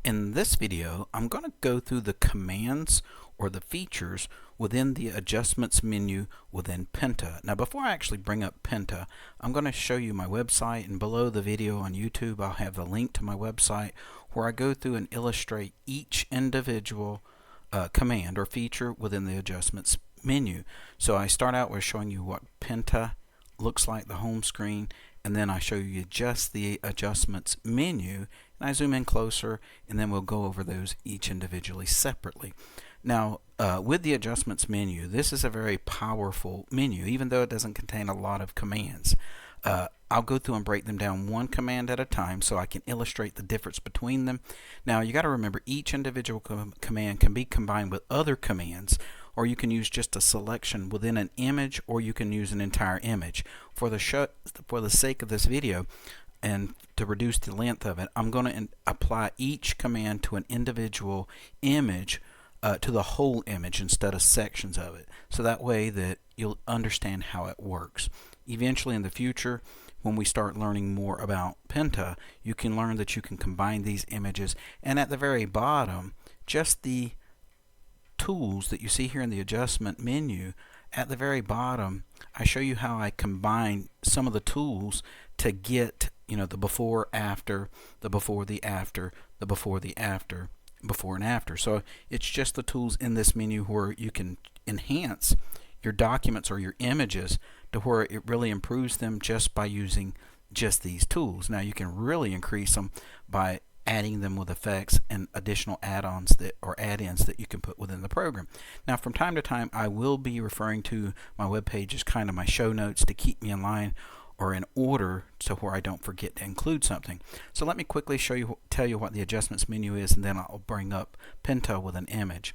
In this video, I'm going to go through the commands or the features within the adjustments menu within Pinta. Now before I actually bring up Pinta, I'm going to show you my website, and below the video on YouTube I'll have the link to my website where I go through and illustrate each individual command or feature within the adjustments menu. So I start out with showing you what Pinta looks like, the home screen, and then I show you just the adjustments menu, and I zoom in closer, and then we'll go over those each individually separately. Now with the adjustments menu, this is a very powerful menu, even though it doesn't contain a lot of commands. I'll go through and break them down one command at a time so I can illustrate the difference between them. Now you got to remember, each individual command can be combined with other commands, or you can use just a selection within an image, or you can use an entire image. For the sake of this video and to reduce the length of it, I'm going to apply each command to an individual image, to the whole image instead of sections of it, so that way that you'll understand how it works. Eventually in the future, when we start learning more about Pinta, you can learn that you can combine these images, and at the very bottom, just the tools that you see here in the adjustment menu, at the very bottom I show you how I combine some of the tools to get, the before, after, the before, the after, the before, the after, before and after. So it's just the tools in this menu where you can enhance your documents or your images to where it really improves them just by using just these tools. Now you can really increase them by adding them with effects and additional add-ons or add-ins that you can put within the program. Now from time to time I will be referring to my web page as kind of my show notes to keep me in line or in order so where I don't forget to include something. So let me quickly tell you what the adjustments menu is, and then I'll bring up Pinta with an image.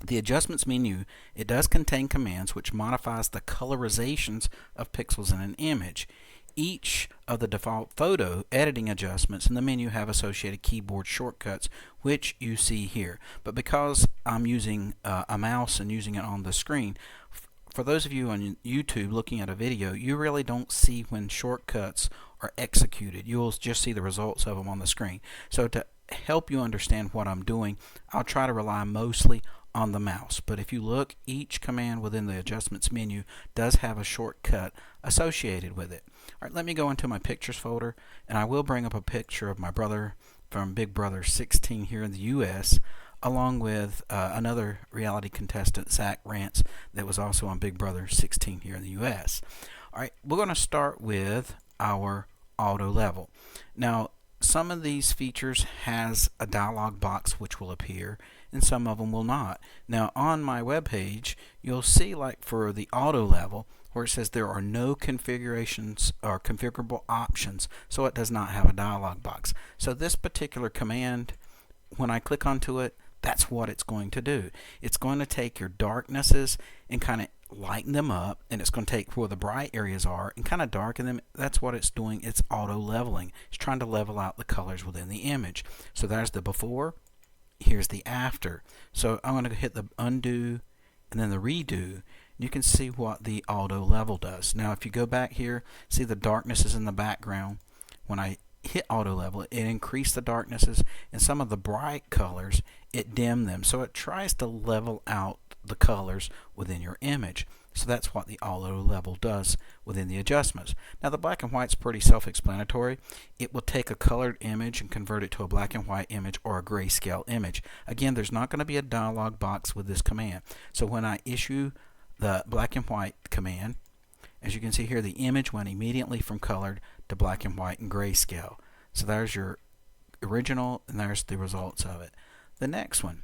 The adjustments menu, it does contain commands which modifies the colorizations of pixels in an image. Each of the default photo editing adjustments in the menu have associated keyboard shortcuts, which you see here. But because I'm using a mouse and using it on the screen, for those of you on YouTube looking at a video, you really don't see when shortcuts are executed. You'll just see the results of them on the screen. So to help you understand what I'm doing, I'll try to rely mostly on the mouse. But if you look, each command within the adjustments menu does have a shortcut associated with it. Alright, let me go into my pictures folder, and I will bring up a picture of my brother from Big Brother 16 here in the US, along with another reality contestant, Zach Rance, that was also on Big Brother 16 here in the US. Alright, we're going to start with our auto level. Now some of these features has a dialog box which will appear, and some of them will not. Now on my web page, you'll see, like for the auto level, where it says there are no configurations or configurable options, so it does not have a dialog box. So this particular command, when I click onto it, that's what it's going to do. It's going to take your darknesses and kind of lighten them up, and it's going to take where the bright areas are and kind of darken them. That's what it's doing. It's auto leveling. It's trying to level out the colors within the image. So there's the before, here's the after. So I'm going to hit the undo and then the redo. You can see what the auto level does. Now if you go back here, see the darknesses in the background. When I hit auto level, it increased the darknesses, and some of the bright colors it dimmed them. So it tries to level out the colors within your image. So that's what the auto level does within the adjustments. Now the black and white's pretty self-explanatory. It will take a colored image and convert it to a black and white image or a grayscale image. Again, there's not going to be a dialog box with this command. So when I issue the black and white command, as you can see here, the image went immediately from colored to black and white and grayscale. So there's your original, and there's the results of it. The next one,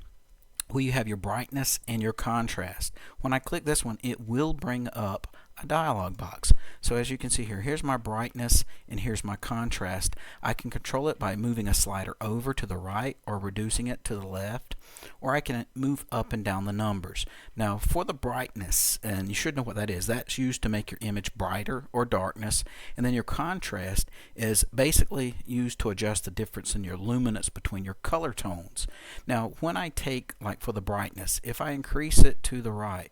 where you have your brightness and your contrast. When I click this one, it will bring up a dialog box. So as you can see here, here's my brightness and here's my contrast. I can control it by moving a slider over to the right or reducing it to the left, or I can move up and down the numbers. Now for the brightness, and you should know what that is, that's used to make your image brighter or darkness, and then your contrast is basically used to adjust the difference in your luminance between your color tones. Now when I take, like for the brightness, if I increase it to the right,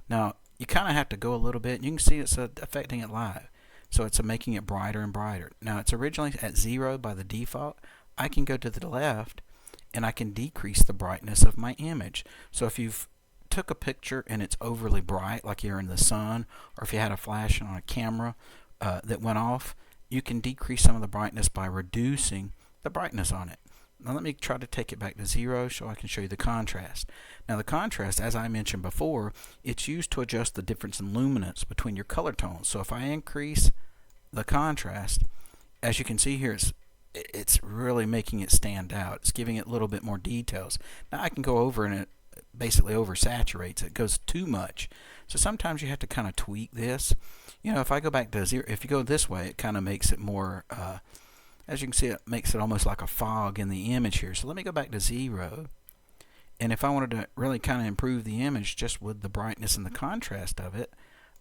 now you kind of have to go a little bit, and you can see it's affecting it live. So it's making it brighter and brighter. Now it's originally at 0 by the default. I can go to the left and I can decrease the brightness of my image. So if you've took a picture and it's overly bright, like you're in the sun, or if you had a flash on a camera that went off, you can decrease some of the brightness by reducing the brightness on it. Now let me try to take it back to 0 so I can show you the contrast. Now the contrast, as I mentioned before, it's used to adjust the difference in luminance between your color tones. So if I increase the contrast, as you can see here, it's really making it stand out. It's giving it a little bit more details. Now I can go over and it basically oversaturates. It goes too much. So sometimes you have to kind of tweak this. You know, if I go back to 0, if you go this way, it kind of makes it more, as you can see, it makes it almost like a fog in the image here. So let me go back to 0. And if I wanted to really kind of improve the image just with the brightness and the contrast of it,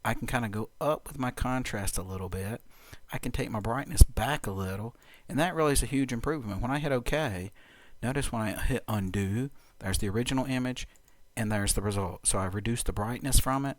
I can kind of go up with my contrast a little bit. I can take my brightness back a little, and that really is a huge improvement. When I hit OK, notice when I hit undo, there's the original image and there's the result. So I've reduced the brightness from it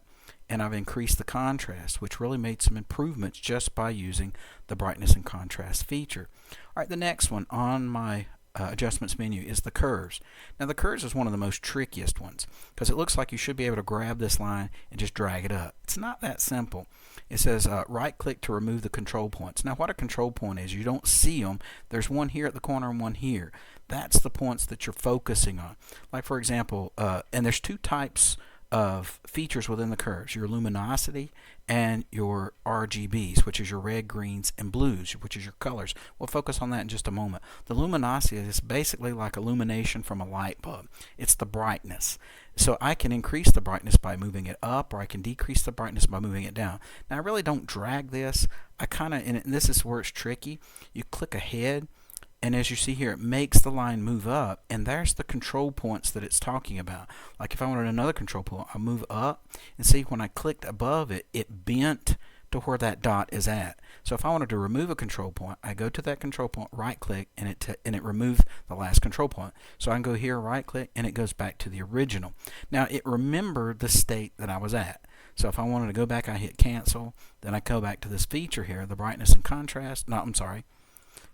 and I've increased the contrast, which really made some improvements just by using the brightness and contrast feature. Alright, the next one on my adjustments menu is the curves. Now the curves is one of the most trickiest ones because it looks like you should be able to grab this line and just drag it up. It's not that simple. It says right click to remove the control points. Now what a control point is, you don't see them. There's one here at the corner and one here. That's the points that you're focusing on. Like for example, and there's two types of features within the curves, your luminosity and your RGBs, which is your red, greens, and blues, which is your colors. We'll focus on that in just a moment. The luminosity is basically like illumination from a light bulb. It's the brightness. So I can increase the brightness by moving it up, or I can decrease the brightness by moving it down. Now I really don't drag this. I kind of, and this is where it's tricky. You click ahead, and as you see here, it makes the line move up, and there's the control points that it's talking about. Like if I wanted another control point, I move up, and see when I clicked above it, it bent to where that dot is at. So if I wanted to remove a control point, I go to that control point, right click, and it removes the last control point. So I can go here, right click, and it goes back to the original. Now it remembered the state that I was at. So if I wanted to go back, I hit cancel, then I go back to this feature here, the brightness and contrast. No, I'm sorry.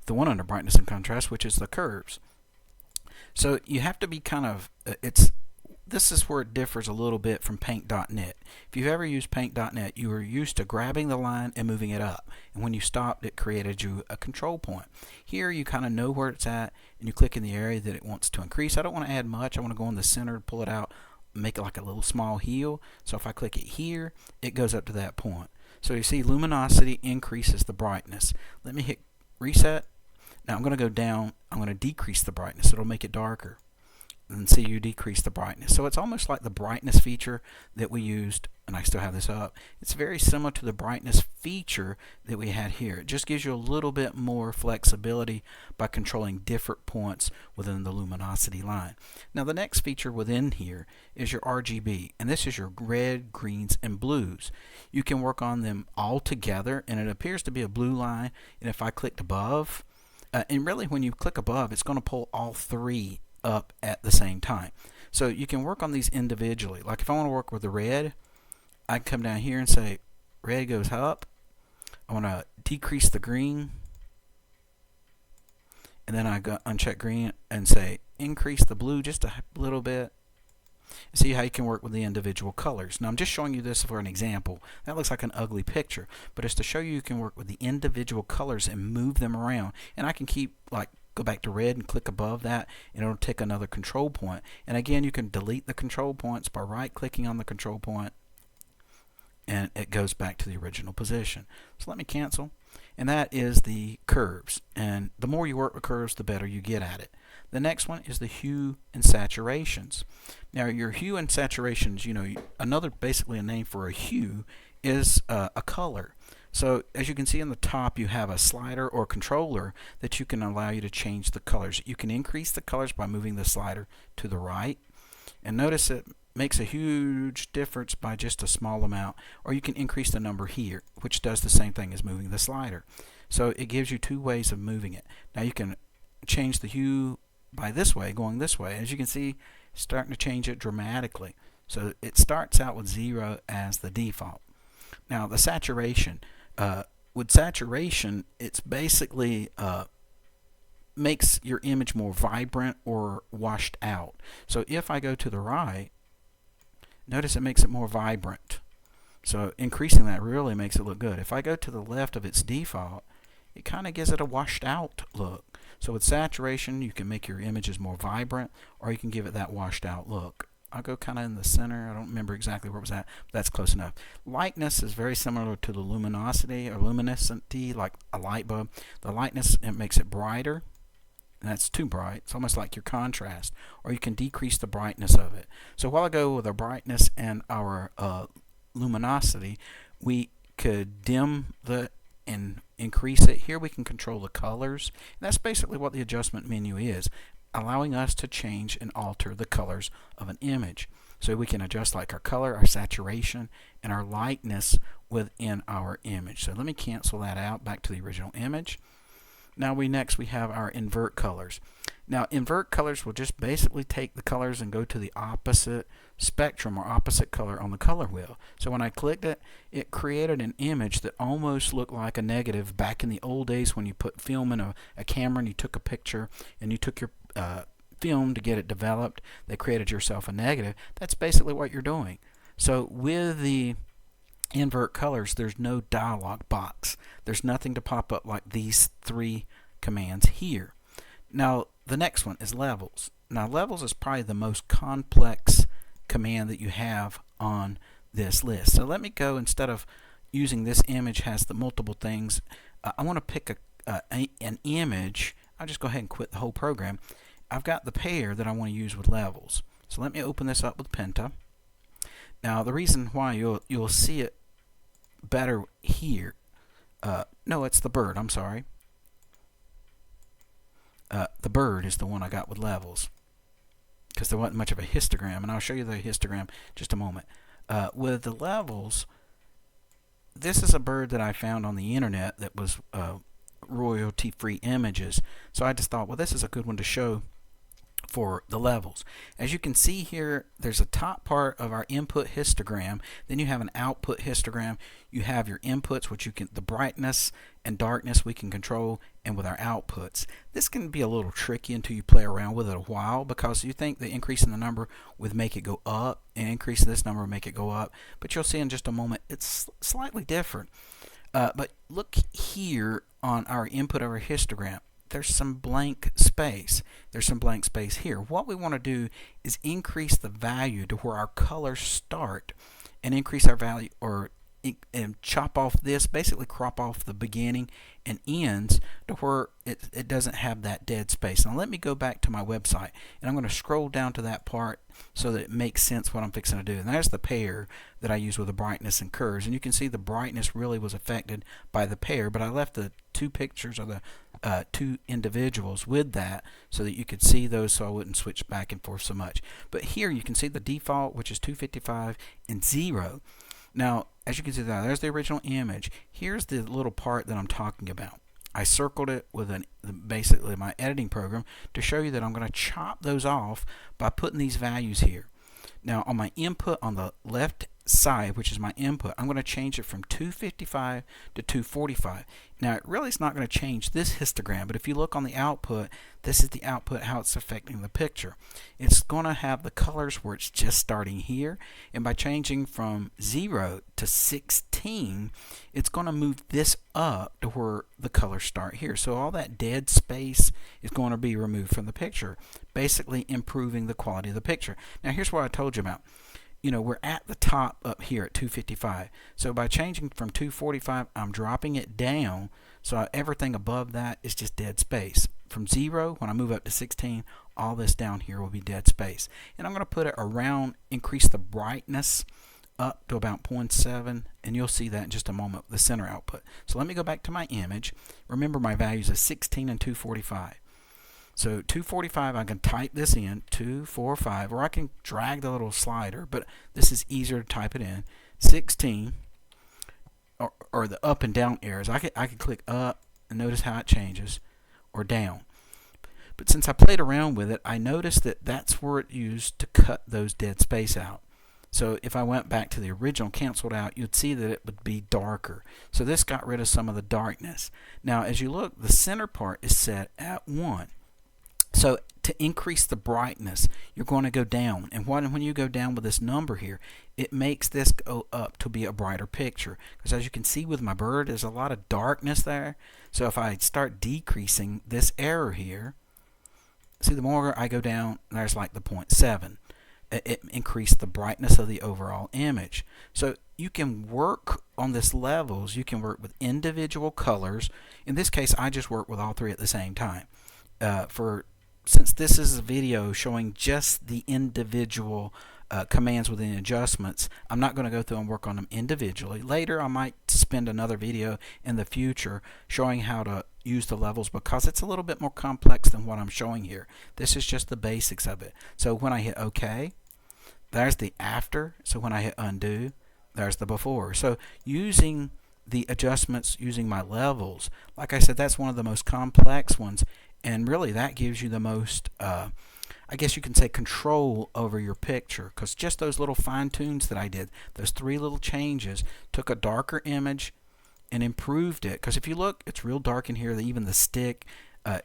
The one under brightness and contrast, which is the curves. So you have to be kind of, this is where it differs a little bit from paint.net. If you've ever used paint.net, you were used to grabbing the line and moving it up, and when you stopped, it created you a control point. Here you kind of know where it's at, and you click in the area that it wants to increase. I don't want to add much. I want to go in the center, pull it out, make it like a little small heel. So if I click it here, it goes up to that point. So you see luminosity increases the brightness. Let me hit reset. Now I'm going to go down, I'm going to decrease the brightness. It'll make it darker. And see, you decrease the brightness. So it's almost like the brightness feature that we used, and I still have this up. It's very similar to the brightness feature that we had here. It just gives you a little bit more flexibility by controlling different points within the luminosity line. Now the next feature within here is your RGB, and this is your red, greens, and blues. You can work on them all together, and it appears to be a blue line, and if I clicked above, and really when you click above, it's going to pull all three up at the same time. So you can work on these individually. Like if I want to work with the red, I can come down here and say red goes up. I want to decrease the green, and then I go uncheck green and say increase the blue just a little bit. See how you can work with the individual colors. Now I'm just showing you this for an example. That looks like an ugly picture, but it's to show you can work with the individual colors and move them around. And I can keep, like, go back to red and click above that, and it'll take another control point. And again, you can delete the control points by right clicking on the control point, and it goes back to the original position. So let me cancel. And that is the curves. And the more you work with curves, the better you get at it. The next one is the hue and saturations. Now your hue and saturations, you know, another basically a name for a hue is a color. So as you can see in the top, you have a slider or controller that you can allow you to change the colors. You can increase the colors by moving the slider to the right. And notice it makes a huge difference by just a small amount. Or you can increase the number here, which does the same thing as moving the slider. So it gives you two ways of moving it. Now you can change the hue by this way, going this way. As you can see, it's starting to change it dramatically. So it starts out with 0 as the default. Now the saturation, with saturation, it's basically makes your image more vibrant or washed out. So if I go to the right, notice it makes it more vibrant. So increasing that really makes it look good. If I go to the left of its default, it kind of gives it a washed out look. So with saturation, you can make your images more vibrant, or you can give it that washed out look. I'll go kind of in the center. I don't remember exactly where it was at, but that's close enough. Lightness is very similar to the luminosity or luminescency, like a light bulb. The lightness, it makes it brighter. And that's too bright. It's almost like your contrast, or you can decrease the brightness of it. So while I go with our brightness and our luminosity, we could dim and increase it. Here we can control the colors. And that's basically what the adjustment menu is, allowing us to change and alter the colors of an image. So we can adjust like our color, our saturation, and our lightness within our image. So let me cancel that out, back to the original image. Now next we have our invert colors. Now invert colors will just basically take the colors and go to the opposite spectrum or opposite color on the color wheel. So when I clicked it, it created an image that almost looked like a negative back in the old days when you put film in a camera and you took a picture and you took your film to get it developed. They created yourself a negative. That's basically what you're doing. So with the invert colors, there's no dialog box. There's nothing to pop up like these three commands here. Now the next one is levels. Now levels is probably the most complex command that you have on this list. So let me go, instead of using this image has the multiple things, I want to pick an image. I'll just go ahead and quit the whole program. I've got the pair that I want to use with levels. So let me open this up with Pinta. Now the reason why you'll see it better here, no, it's the bird, I'm sorry. The bird is the one I got with levels, because there wasn't much of a histogram, and I'll show you the histogram in just a moment. With the levels, this is a bird that I found on the internet that was royalty-free images, so I just thought, well, this is a good one to show for the levels. As you can see here, there's a top part of our input histogram, then you have an output histogram. You have your inputs, which you can, the brightness and darkness we can control, and with our outputs. This can be a little tricky until you play around with it a while, because you think the increase in the number would make it go up, and increase this number would make it go up, but you'll see in just a moment it's slightly different. But look here on our input of our histogram. There's some blank space. There's some blank space here. What we want to do is increase the value to where our colors start, and increase our value, or and chop off this, basically crop off the beginning and ends to where it doesn't have that dead space. Now let me go back to my website, and I'm going to scroll down to that part so that it makes sense what I'm fixing to do. And there's the pair that I use with the brightness and curves, and you can see the brightness really was affected by the pair, but I left the two pictures of the two individuals with that so that you could see those, so I wouldn't switch back and forth so much. But here you can see the default, which is 255 and 0. Now as you can see, there's the original image. Here's the little part that I'm talking about. I circled it with basically my editing program to show you that I'm going to chop those off by putting these values here. Now on my input on the left side, which is my input, I'm going to change it from 255 to 245. Now it really is not going to change this histogram, but if you look on the output, this is the output, how it's affecting the picture. It's going to have the colors where it's just starting here, and by changing from 0 to 16, it's going to move this up to where the colors start here. So all that dead space is going to be removed from the picture, basically improving the quality of the picture. Now here's what I told you about. You know, we're at the top up here at 255. So by changing from 245, I'm dropping it down, so everything above that is just dead space. From 0, when I move up to 16, all this down here will be dead space. And I'm going to put it around, increase the brightness up to about 0.7, and you'll see that in just a moment, the center output. So let me go back to my image. Remember, my values are 16 and 245. So 245, I can type this in, 245, or I can drag the little slider, but this is easier to type it in. 16, or the up and down arrows. I could click up and notice how it changes, or down. But since I played around with it, I noticed that that's where it used to cut those dead space out. So if I went back to the original canceled out, you'd see that it would be darker. So this got rid of some of the darkness. Now as you look, the center part is set at 1. So to increase the brightness, you're going to go down. And when you go down with this number here, it makes this go up to be a brighter picture. Because as you can see with my bird, there's a lot of darkness there. So if I start decreasing this error here, see, the more I go down, there's like the 0.7. It increased the brightness of the overall image. So you can work on this levels. You can work with individual colors. In this case, I just work with all three at the same time. Since this is a video showing just the individual commands within adjustments, I'm not going to go through and work on them individually. Later I might spend another video in the future showing how to use the levels, because it's a little bit more complex than what I'm showing here. This is just the basics of it. So when I hit OK, there's the after. So when I hit undo, there's the before. So using the adjustments, using my levels, like I said, that's one of the most complex ones. And really that gives you the most, I guess you can say, control over your picture, because just those little fine tunes that I did, those 3 little changes, took a darker image and improved it. Because if you look, it's real dark in here. Even the stick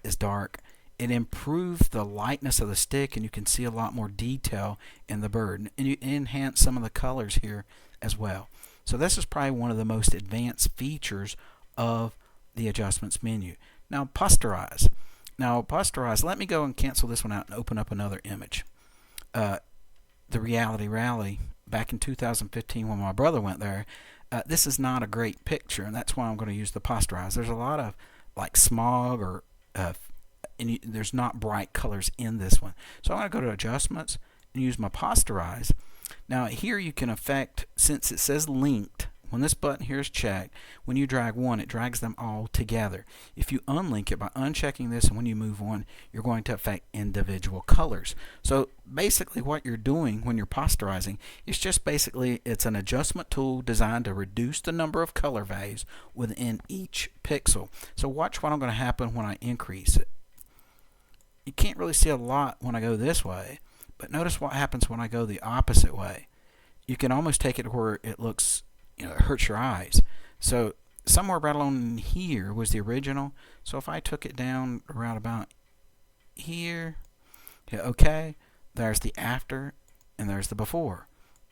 is dark. It improved the lightness of the stick, and you can see a lot more detail in the bird. And you enhance some of the colors here as well. So this is probably one of the most advanced features of the adjustments menu. Now Posterize. Let me go and cancel this one out and open up another image. The Reality Rally back in 2015 when my brother went there. This is not a great picture, and that's why I'm going to use the Posterize. There's a lot of like smog or there's not bright colors in this one. So I'm going to go to Adjustments and use my Posterize. Now here you can affect, since it says linked, when this button here is checked, when you drag one, it drags them all together. If you unlink it by unchecking this, and when you move on, you're going to affect individual colors. So basically what you're doing when you're posterizing is just basically, it's an adjustment tool designed to reduce the number of color values within each pixel. So watch what I'm going to happen when I increase it. You can't really see a lot when I go this way, but notice what happens when I go the opposite way. You can almost take it to where it looks, it hurts your eyes. So somewhere right along here was the original. So if I took it down around about here, hit OK, there's the after and there's the before.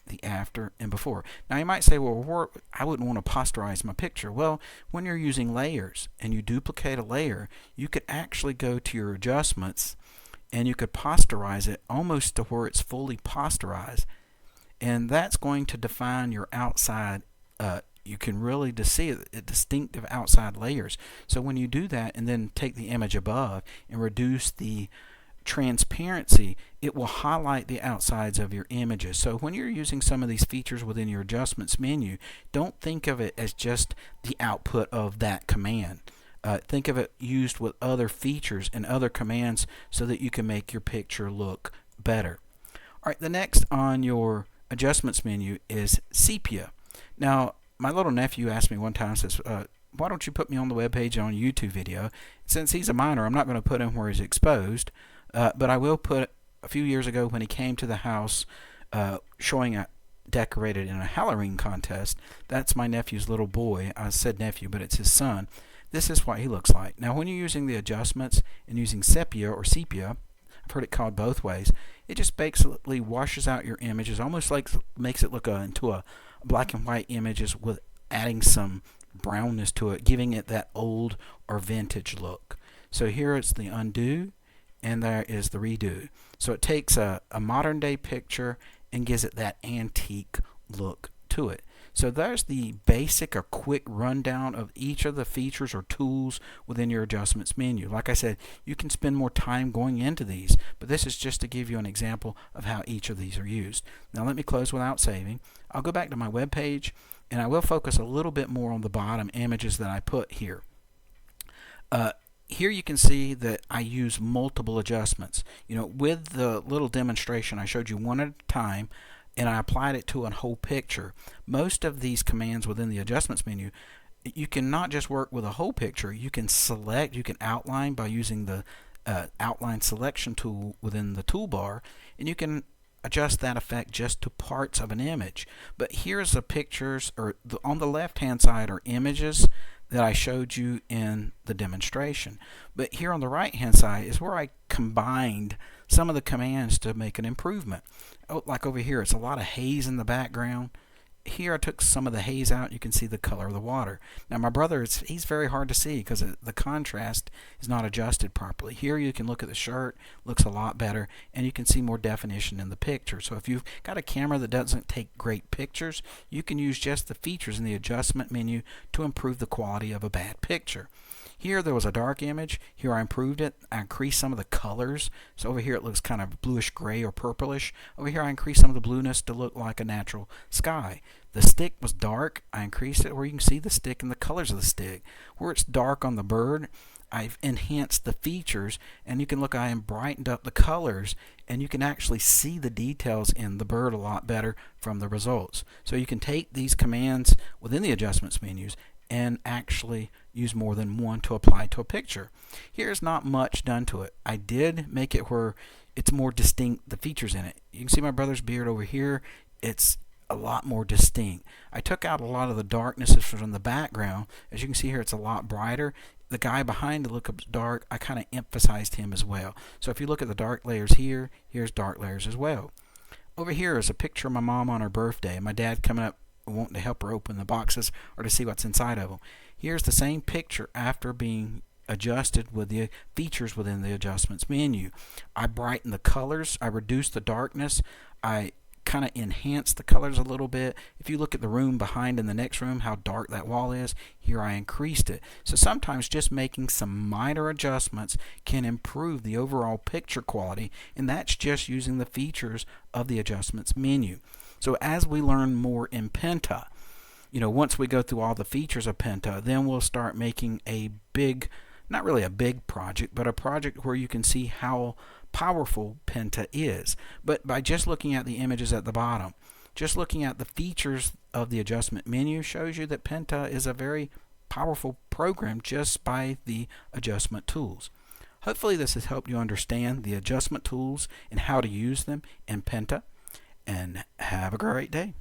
The after and before. Now you might say, well, I wouldn't want to posterize my picture. Well, when you're using layers and you duplicate a layer, you could actually go to your adjustments and you could posterize it almost to where it's fully posterized. And that's going to define your outside. You can really see distinctive outside layers. So when you do that and then take the image above and reduce the transparency, it will highlight the outsides of your images. So when you're using some of these features within your adjustments menu, don't think of it as just the output of that command. Think of it used with other features and other commands so that you can make your picture look better. Alright, the next on your adjustments menu is Sepia. Now my little nephew asked me one time, says, why don't you put me on the webpage on a YouTube video? Since he's a minor, I'm not going to put him where he's exposed, but I will put a few years ago when he came to the house showing a decorated in a Halloween contest. That's my nephew's little boy. I said nephew, but it's his son. This is what he looks like. Now when you're using the adjustments and using Sepia or Sepia, I've heard it called both ways, it just basically washes out your images, almost like makes it look into a black and white images with adding some brownness to it, giving it that old or vintage look. So here it's the undo and there is the redo. So it takes a modern day picture and gives it that antique look to it. So there's the basic or quick rundown of each of the features or tools within your adjustments menu. Like I said, you can spend more time going into these, but this is just to give you an example of how each of these are used. Now let me close without saving. I'll go back to my web page and I will focus a little bit more on the bottom images that I put here. Here you can see that I use multiple adjustments. With the little demonstration I showed you one at a time, and I applied it to a whole picture. Most of these commands within the adjustments menu, you can not just work with a whole picture. You can select, you can outline by using the outline selection tool within the toolbar, and you can adjust that effect just to parts of an image. But here's the pictures, or on the left hand side are images that I showed you in the demonstration. But here on the right hand side is where I combined some of the commands to make an improvement. Like over here, it's a lot of haze in the background. Here I took some of the haze out. You can see the color of the water. Now my brother, he's very hard to see because the contrast is not adjusted properly. Here you can look at the shirt, looks a lot better, and you can see more definition in the picture. So if you've got a camera that doesn't take great pictures, you can use just the features in the adjustment menu to improve the quality of a bad picture. Here there was a dark image. Here I improved it. I increased some of the colors. So over here it looks kind of bluish gray or purplish. Over here I increased some of the blueness to look like a natural sky. The stick was dark. I increased it where you can see the stick and the colors of the stick. Where it's dark on the bird, I've enhanced the features, and you can look, I brightened up the colors, and you can actually see the details in the bird a lot better from the results. So you can take these commands within the adjustments menus and actually use more than one to apply to a picture. Here's not much done to it. I did make it where it's more distinct, the features in it. You can see my brother's beard over here. It's a lot more distinct. I took out a lot of the darknesses from the background. As you can see here, it's a lot brighter. The guy behind the looks dark. I kind of emphasized him as well. So if you look at the dark layers here, here's dark layers as well. Over here is a picture of my mom on her birthday, and my dad coming up wanting to help her open the boxes or to see what's inside of them. Here's the same picture after being adjusted with the features within the adjustments menu. I brightened the colors, I reduced the darkness, I kind of enhanced the colors a little bit. If you look at the room behind in the next room, how dark that wall is, here I increased it. So sometimes just making some minor adjustments can improve the overall picture quality, and that's just using the features of the adjustments menu. So as we learn more in Pinta, once we go through all the features of Pinta, then we'll start making a big, not really a big project, but a project where you can see how powerful Pinta is. But by just looking at the images at the bottom, just looking at the features of the adjustment menu shows you that Pinta is a very powerful program just by the adjustment tools. Hopefully this has helped you understand the adjustment tools and how to use them in Pinta. And have a great day.